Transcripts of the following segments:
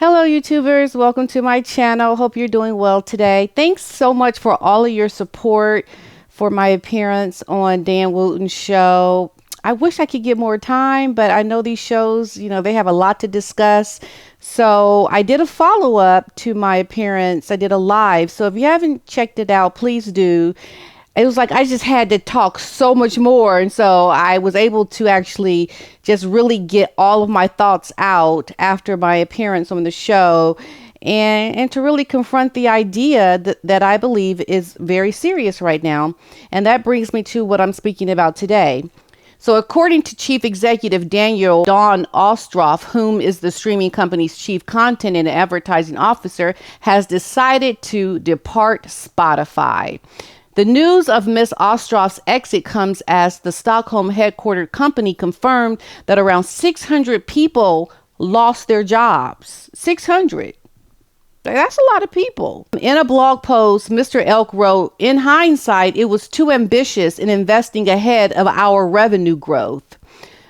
Hello, YouTubers. Welcome to my channel. Hope you're doing well today. Thanks so much for all of your support for my appearance on Dan Wooten's show. I wish I could get more time, but I know these shows, they have a lot to discuss. So I did a follow-up to my appearance. I did a live. So if you haven't checked it out, please do. It was like I just had to talk so much more. And so I was able to actually just really get all of my thoughts out after my appearance on the show and to really confront the idea that I believe is very serious right now. And that brings me to what I'm speaking about today. So according to Chief Executive Daniel Don Ostroff, whom is the streaming company's chief content and advertising officer, has decided to depart Spotify. The news of Ms. Ostroff's exit comes as the Stockholm headquartered company confirmed that around 600 people lost their jobs. 600. That's a lot of people. In a blog post, Mr. Elk wrote, "In hindsight, it was too ambitious in investing ahead of our revenue growth."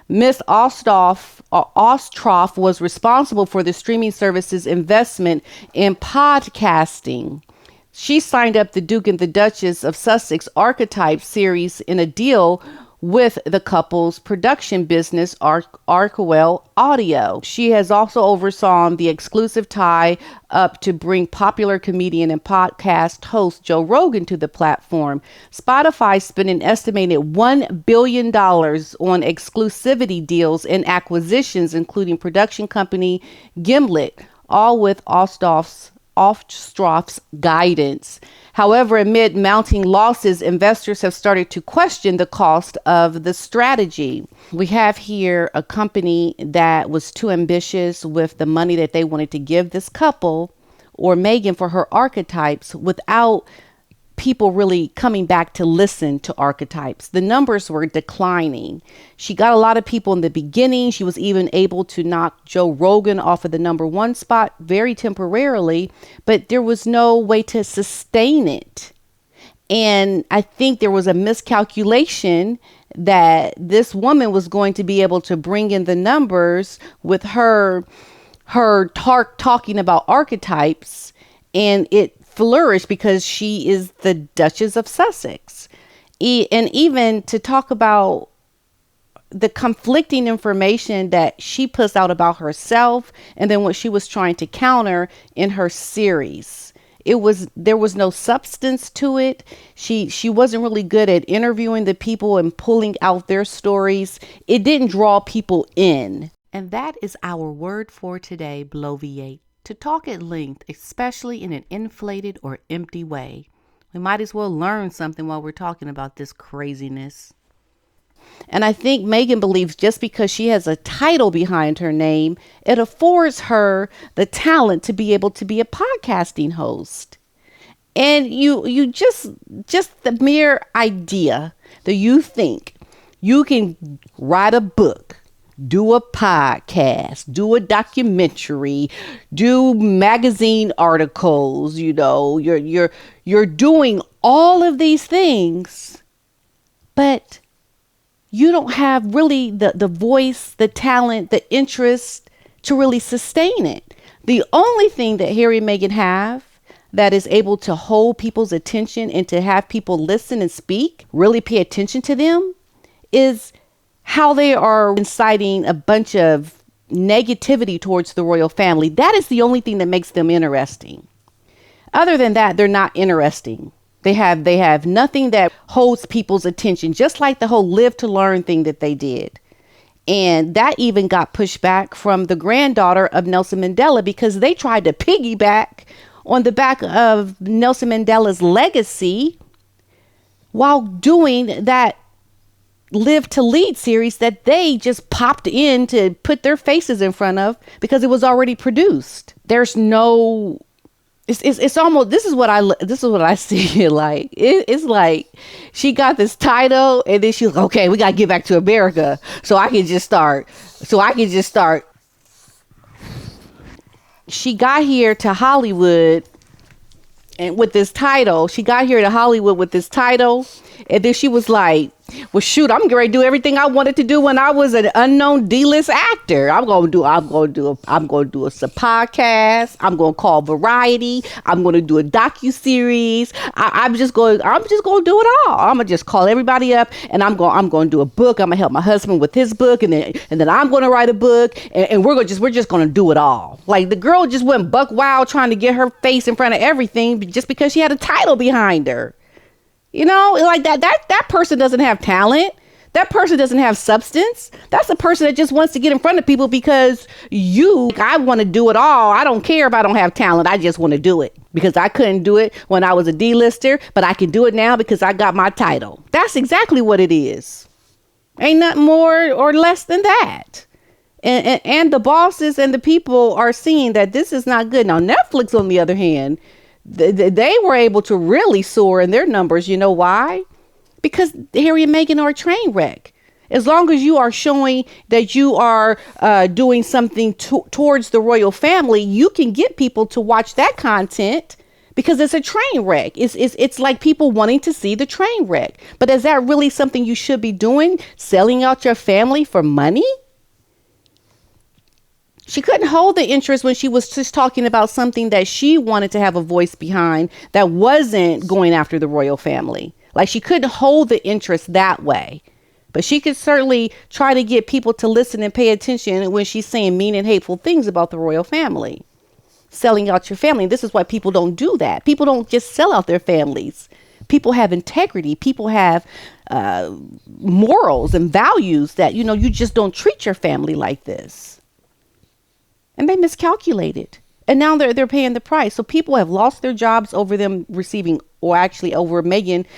Ms. Ostroff was responsible for the streaming service's investment in podcasting. She signed up the Duke and the Duchess of Sussex Archetype series in a deal with the couple's production business, Arkwell Audio. She has also oversaw the exclusive tie-up to bring popular comedian and podcast host Joe Rogan to the platform. Spotify spent an estimated $1 billion on exclusivity deals and acquisitions, including production company Gimlet, all with Ostroff's guidance. However, amid mounting losses, investors have started to question the cost of the strategy. We have here a company that was too ambitious with the money that they wanted to give this couple or Meghan for her archetypes without people really coming back to listen to archetypes. The numbers were declining. She got a lot of people in the beginning. She was even able to knock Joe Rogan off of the #1 spot very temporarily, but there was no way to sustain it. And I think there was a miscalculation that this woman was going to be able to bring in the numbers with her talking about archetypes, and it flourish because she is the Duchess of Sussex. And even to talk about the conflicting information that she puts out about herself and then what she was trying to counter in her series. There was no substance to it. She wasn't really good at interviewing the people and pulling out their stories. It didn't draw people in. And that is our word for today, bloviate. To talk at length, especially in an inflated or empty way. We might as well learn something while we're talking about this craziness. And I think Meghan believes just because she has a title behind her name, it affords her the talent to be able to be a podcasting host. And you just the mere idea that you think you can write a book, do a podcast, do a documentary, do magazine articles, you're doing all of these things, but you don't have really the voice, the talent, the interest to really sustain it. The only thing that Harry and Meghan have that is able to hold people's attention and to have people listen and speak, really pay attention to them, is how they are inciting a bunch of negativity towards the royal family. That is the only thing that makes them interesting. Other than that, they're not interesting. They have nothing that holds people's attention, just like the whole live to learn thing that they did. And that even got pushed back from the granddaughter of Nelson Mandela because they tried to piggyback on the back of Nelson Mandela's legacy while doing that Live to Lead series that they just popped in to put their faces in front of because it was already produced. There's no, it's almost, this is what I see it like. It's like she got this title and then she's like, okay, we got to get back to America so I can just start. She got here to Hollywood and with this title, and then she was like, Well, shoot, I'm going to do everything I wanted to do when I was an unknown D-list actor. I'm going to do a podcast. I'm going to call Variety. I'm going to do a docu-series. I'm just going to do it all. I'm going to just call everybody up, and I'm going to do a book. I'm going to help my husband with his book, and then I'm going to write a book, and we're just going to do it all. Like, the girl just went buck wild trying to get her face in front of everything just because she had a title behind her. You know, like that person doesn't have talent. That person doesn't have substance. That's a person that just wants to get in front of people because I want to do it all. I don't care if I don't have talent. I just want to do it because I couldn't do it when I was a D-lister, but I can do it now because I got my title. That's exactly what it is. Ain't nothing more or less than that. And the bosses and the people are seeing that this is not good. Now, Netflix, on the other hand, they were able to really soar in their numbers. You know why? Because Harry and Meghan are a train wreck. As long as you are showing that you are doing something towards the royal family, you can get people to watch that content because it's a train wreck. It's like people wanting to see the train wreck. But is that really something you should be doing? Selling out your family for money? She couldn't hold the interest when she was just talking about something that she wanted to have a voice behind that wasn't going after the royal family. Like, she couldn't hold the interest that way. But she could certainly try to get people to listen and pay attention when she's saying mean and hateful things about the royal family. Selling out your family. This is why people don't do that. People don't just sell out their families. People have integrity. People have morals and values that, you just don't treat your family like this. And they miscalculated. And now they're paying the price. So people have lost their jobs over them receiving, or actually over Meghan's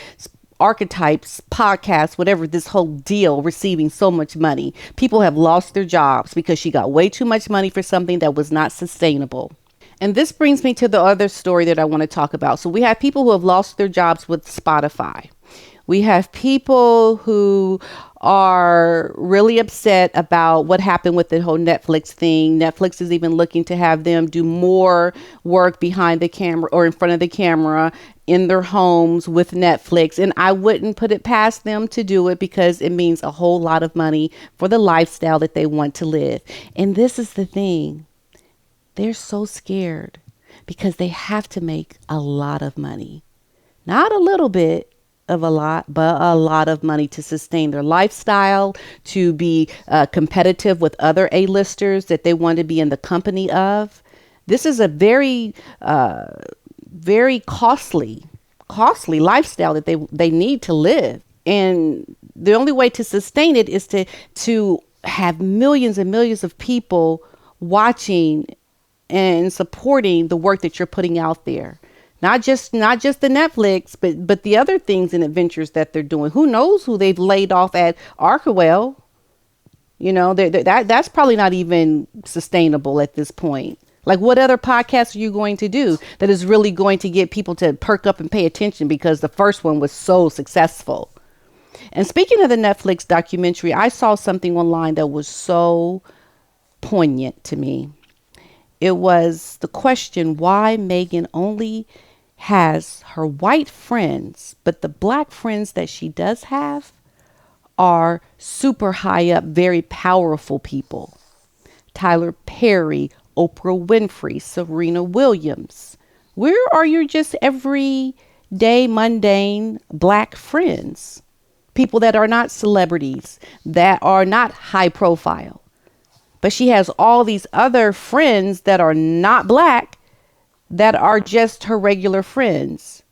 archetypes, podcasts, whatever, this whole deal, receiving so much money. People have lost their jobs because she got way too much money for something that was not sustainable. And this brings me to the other story that I want to talk about. So we have people who have lost their jobs with Spotify. We have people who are really upset about what happened with the whole Netflix thing. Netflix is even looking to have them do more work behind the camera or in front of the camera in their homes with Netflix. And I wouldn't put it past them to do it because it means a whole lot of money for the lifestyle that they want to live. And this is the thing. They're so scared because they have to make a lot of money. Not a little bit of a lot, but a lot of money to sustain their lifestyle, to be competitive with other A-listers that they want to be in the company of. This is a very, very costly lifestyle that they need to live. And the only way to sustain it is to have millions and millions of people watching and supporting the work that you're putting out there. Not just the Netflix, but the other things and adventures that they're doing. Who knows who they've laid off at Arkewell? That's probably not even sustainable at this point. Like, what other podcast are you going to do that is really going to get people to perk up and pay attention because the first one was so successful? And speaking of the Netflix documentary, I saw something online that was so poignant to me. It was the question why Meghan only has her white friends, but the black friends that she does have are super high up, very powerful people. Tyler Perry, Oprah Winfrey, Serena Williams. Where are your just everyday, mundane black friends? People that are not celebrities, that are not high profile. But she has all these other friends that are not black that are just her regular friends.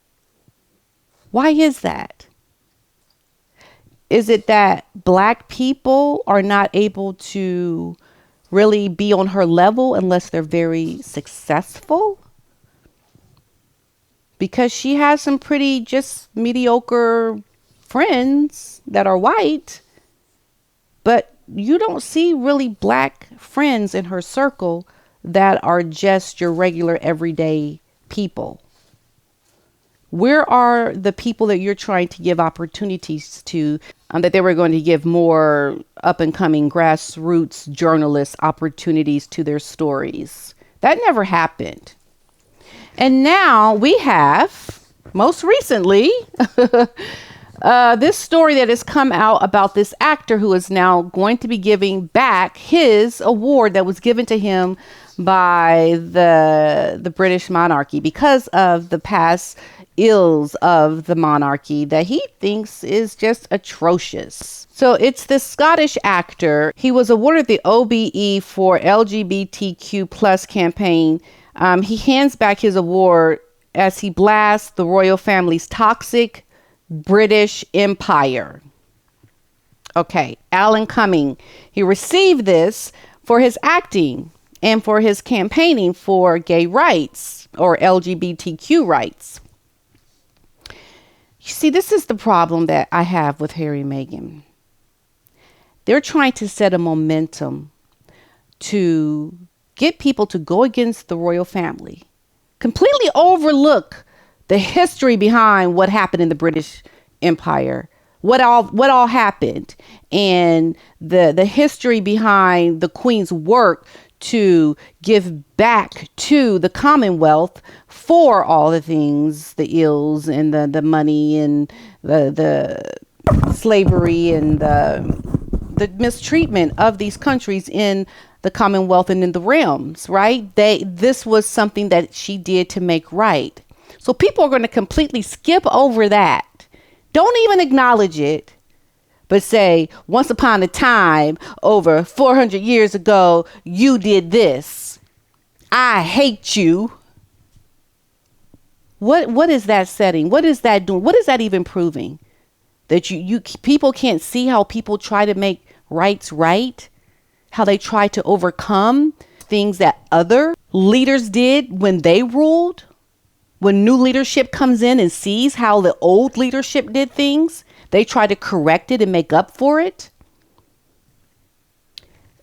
Why is that? Is it that black people are not able to really be on her level unless they're very successful? Because she has some pretty just mediocre friends that are white, but you don't see really black friends in her circle that are just your regular everyday people. Where are the people that you're trying to give opportunities to, that they were going to give more up and coming grassroots journalists opportunities to their stories? That never happened. And now we have, most recently, This story that has come out about this actor who is now going to be giving back his award that was given to him by the British monarchy because of the past ills of the monarchy that he thinks is just atrocious. So it's this Scottish actor. He was awarded the OBE for LGBTQ plus campaign. He hands back his award as he blasts the royal family's toxic British Empire. Okay, Alan Cumming. He received this for his acting and for his campaigning for gay rights or LGBTQ rights. You see, this is the problem that I have with Harry and Meghan. They're trying to set a momentum to get people to go against the royal family, completely overlook the history behind what happened in the British Empire, what all happened, and the history behind the Queen's work to give back to the Commonwealth for all the things, the ills and the money and the slavery and the mistreatment of these countries in the Commonwealth and in the realms, right? This was something that she did to make right. So people are going to completely skip over that. Don't even acknowledge it, but say, once upon a time, over 400 years ago, you did this. I hate you. What is that setting? What is that doing? What is that even proving? That you people can't see how people try to make rights right? How they try to overcome things that other leaders did when they ruled? When new leadership comes in and sees how the old leadership did things, they try to correct it and make up for it.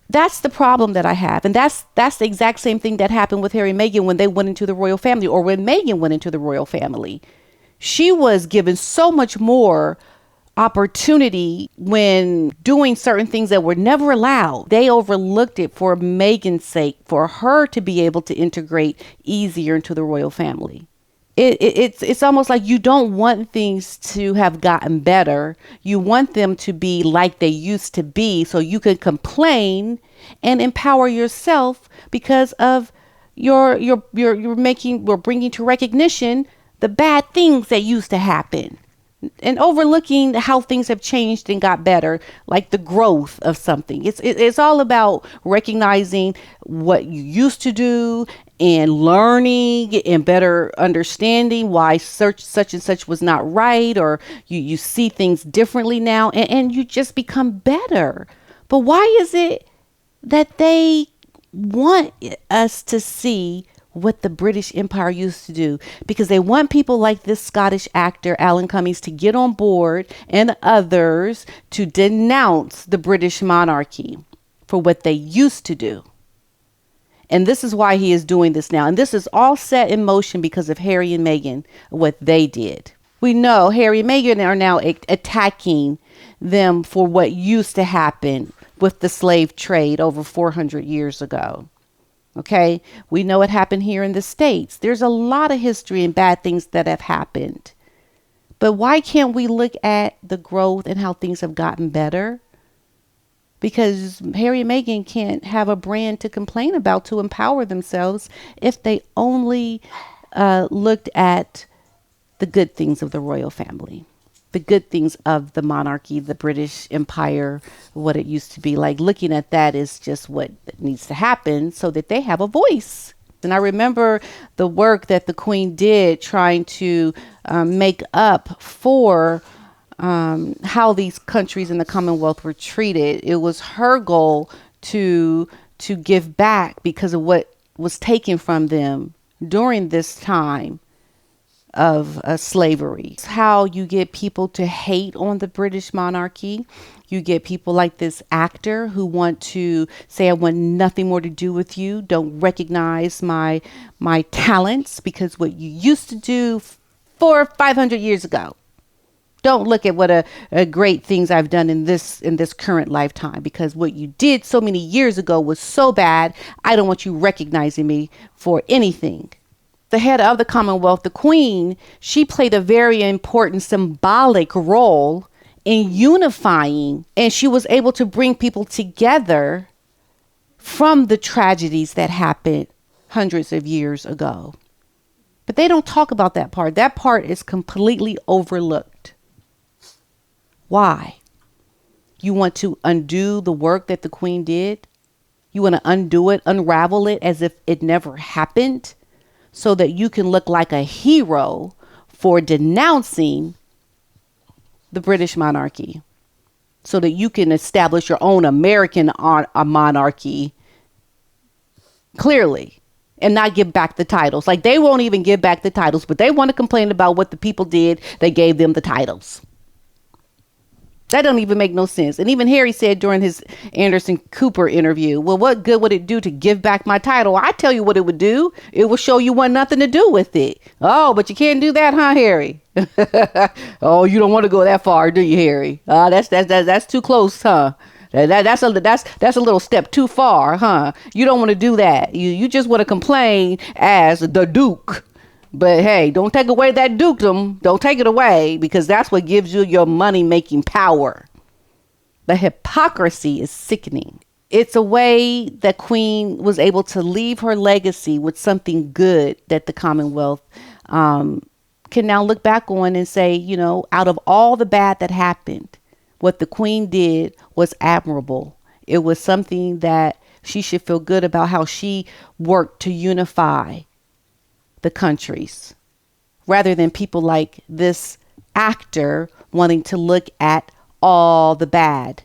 That's the problem that I have. And that's the exact same thing that happened with Harry and Meghan when they went into the royal family, or when Meghan went into the royal family. She was given so much more opportunity when doing certain things that were never allowed. They overlooked it for Meghan's sake, for her to be able to integrate easier into the royal family. It's almost like you don't want things to have gotten better. You want them to be like they used to be, so you can complain and empower yourself because of you're bringing to recognition the bad things that used to happen and overlooking how things have changed and got better, like the growth of something. It's all about recognizing what you used to do and learning and better understanding why such and such was not right, or you see things differently now, and you just become better. But why is it that they want us to see what the British Empire used to do? Because they want people like this Scottish actor, Alan Cumming, to get on board, and others to denounce the British monarchy for what they used to do. And this is why he is doing this now. And this is all set in motion because of Harry and Meghan, what they did. We know Harry and Meghan are now attacking them for what used to happen with the slave trade over 400 years ago. Okay, we know it happened here in the States. There's a lot of history and bad things that have happened. But why can't we look at the growth and how things have gotten better? Because Harry and Meghan can't have a brand to complain about to empower themselves if they only looked at the good things of the royal family, the good things of the monarchy, the British Empire, what it used to be. Like, looking at that is just what needs to happen so that they have a voice. And I remember the work that the Queen did trying to make up for how these countries in the Commonwealth were treated. It was her goal to give back because of what was taken from them during this time of slavery. It's how you get people to hate on the British monarchy. You get people like this actor who want to say, I want nothing more to do with you. Don't recognize my talents because what you used to do 400 or 500 years ago. Don't look at what a great things I've done in this current lifetime, because what you did so many years ago was so bad. I don't want you recognizing me for anything. the head of the Commonwealth, the Queen, she played a very important symbolic role in unifying, and she was able to bring people together from the tragedies that happened hundreds of years ago. But they don't talk about that part. That part is completely overlooked. Why? You want to undo the work that the Queen did? You want to undo it, unravel it as if it never happened, so that you can look like a hero for denouncing the British monarchy, so that you can establish your own American monarchy clearly and not give back the titles. Like, they won't even give back the titles, but they want to complain about what the people did. They gave them the titles. That don't even make no sense. And even Harry said during his Anderson Cooper interview, well, what good would it do to give back my title? I tell you what it would do. It will show you want nothing to do with it. Oh, but you can't do that, huh, Harry? Oh, you don't want to go that far, do you, Harry? That's too close, huh? That's a little step too far, huh? You don't want to do that. You just want to complain as the Duke. But hey, don't take away that dukedom. Don't take it away, because that's what gives you your money-making power. The hypocrisy is sickening. It's a way that Queen was able to leave her legacy with something good that the Commonwealth can now look back on and say, you know, out of all the bad that happened, what the Queen did was admirable. It was something that she should feel good about, how she worked to unify the countries, rather than people like this actor wanting to look at all the bad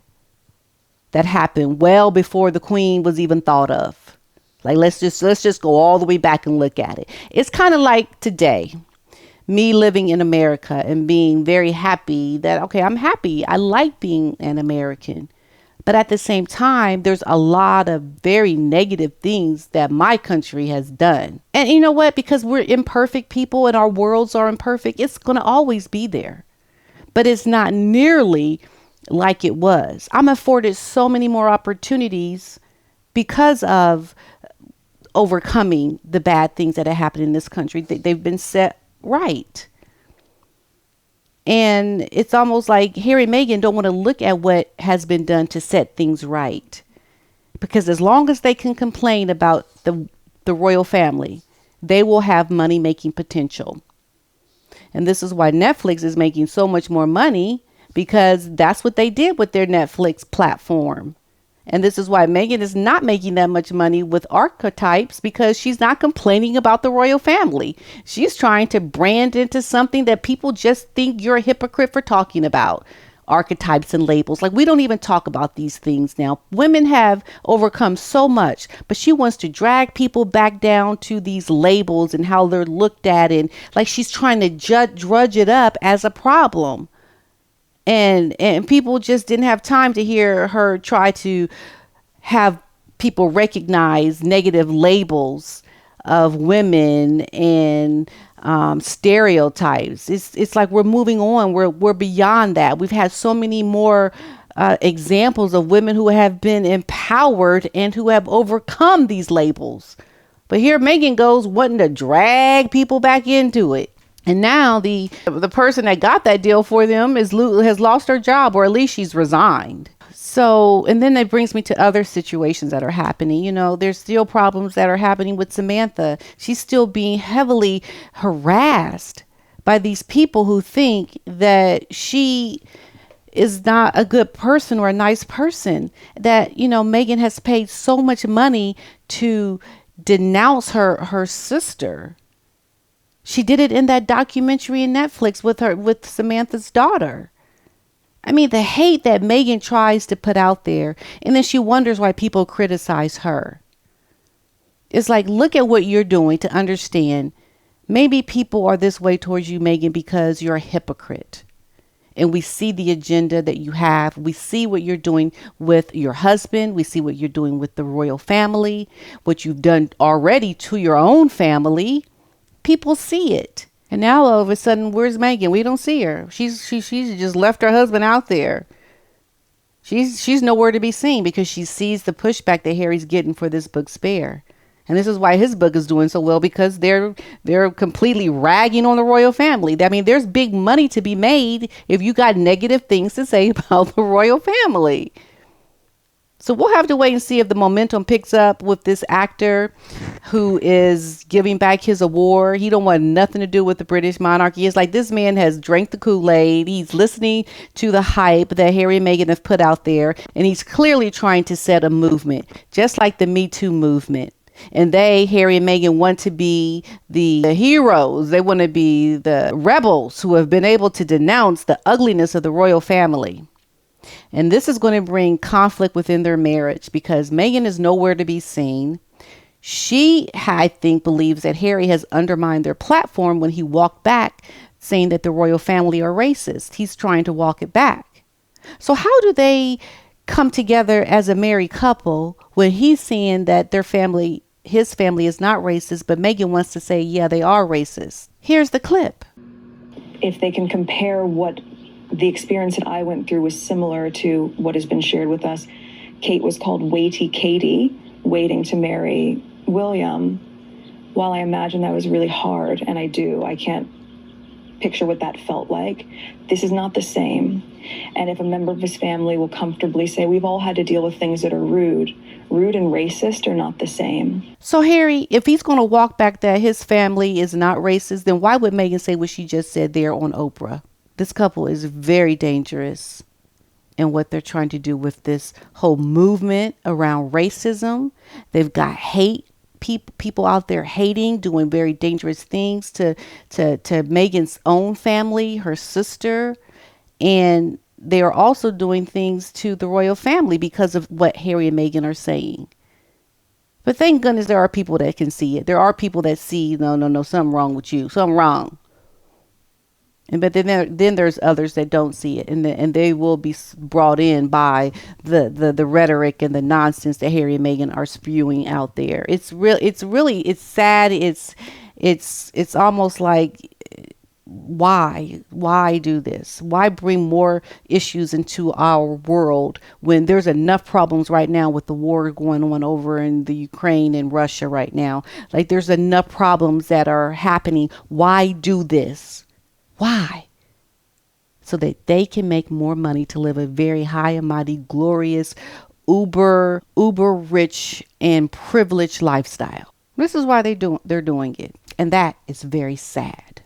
that happened well before the Queen was even thought of. Like, let's just go all the way back and look at it. It's kind of like today, me living in America and being very happy that, okay, I'm happy. I like being an American. But at the same time, there's a lot of very negative things that my country has done. And you know what? Because we're imperfect people and our worlds are imperfect, it's going to always be there. But it's not nearly like it was. I'm afforded so many more opportunities because of overcoming the bad things that have happened in this country. They've been set right. And it's almost like Harry and Meghan don't want to look at what has been done to set things right. Because as long as they can complain about the royal family, they will have money making potential. And this is why Netflix is making so much more money, because that's what they did with their Netflix platform. And this is why Meghan is not making that much money with archetypes, because she's not complaining about the royal family. She's trying to brand into something that people just think you're a hypocrite for talking about. Archetypes and labels. Like, we don't even talk about these things now. Women have overcome so much, but she wants to drag people back down to these labels and how they're looked at. And like, she's trying to drudge it up as a problem. And people just didn't have time to hear her try to have people recognize negative labels of women and stereotypes. It's like we're moving on. We're beyond that. We've had so many more examples of women who have been empowered and who have overcome these labels. But here Meghan goes wanting to drag people back into it. And now the person that got that deal for them has lost her job, or at least she's resigned. So, and then that brings me to other situations that are happening. You know, there's still problems that are happening with Samantha. She's still being heavily harassed by these people who think that she is not a good person or a nice person. That, you know, Meghan has paid so much money to denounce her sister. She did it in that documentary in Netflix with Samantha's daughter. I mean, the hate that Meghan tries to put out there, and then she wonders why people criticize her. It's like, look at what you're doing to understand. Maybe people are this way towards you, Meghan, because you're a hypocrite. And we see the agenda that you have. We see what you're doing with your husband. We see what you're doing with the royal family, what you've done already to your own family. People see it. And now all of a sudden, where's Meghan? We don't see her. She's just left her husband out there. She's nowhere to be seen, because she sees the pushback that Harry's getting for this book Spare. And this is why his book is doing so well, because they're completely ragging on the royal family. I mean, there's big money to be made if you got negative things to say about the royal family. So we'll have to wait and see if the momentum picks up with this actor who is giving back his award. He don't want nothing to do with the British monarchy. It's like this man has drank the Kool-Aid. He's listening to the hype that Harry and Meghan have put out there, and he's clearly trying to set a movement, just like the Me Too movement. And Harry and Meghan, want to be the heroes. They want to be the rebels who have been able to denounce the ugliness of the royal family. And this is going to bring conflict within their marriage, because Meghan is nowhere to be seen. She, I think, believes that Harry has undermined their platform when he walked back saying that the royal family are racist. He's trying to walk it back. So how do they come together as a married couple when he's saying that his family is not racist, but Meghan wants to say, yeah, they are racist? Here's the clip. If they can compare what the experience that I went through was similar to what has been shared with us. Kate was called Waity Katie, waiting to marry William. While I imagine that was really hard, and I can't picture what that felt like. This is not the same. And if a member of his family will comfortably say, we've all had to deal with things that are rude and racist are not the same. So Harry, if he's going to walk back that his family is not racist, then why would Meghan say what she just said there on Oprah? This couple is very dangerous in what they're trying to do with this whole movement around racism. They've got people out there hating, doing very dangerous things to Meghan's own family, her sister. And they are also doing things to the royal family because of what Harry and Meghan are saying. But thank goodness there are people that can see it. There are people that see, no, something wrong with you, something wrong. But then there's others that don't see it, and they will be brought in by the rhetoric and the nonsense that Harry and Meghan are spewing out there. It's sad. It's almost like, why do this? Why bring more issues into our world when there's enough problems right now with the war going on over in the Ukraine and Russia right now? Like, there's enough problems that are happening. Why do this? Why? So that they can make more money to live a very high and mighty, glorious, uber rich and privileged lifestyle. This is why they're doing it. And that is very sad.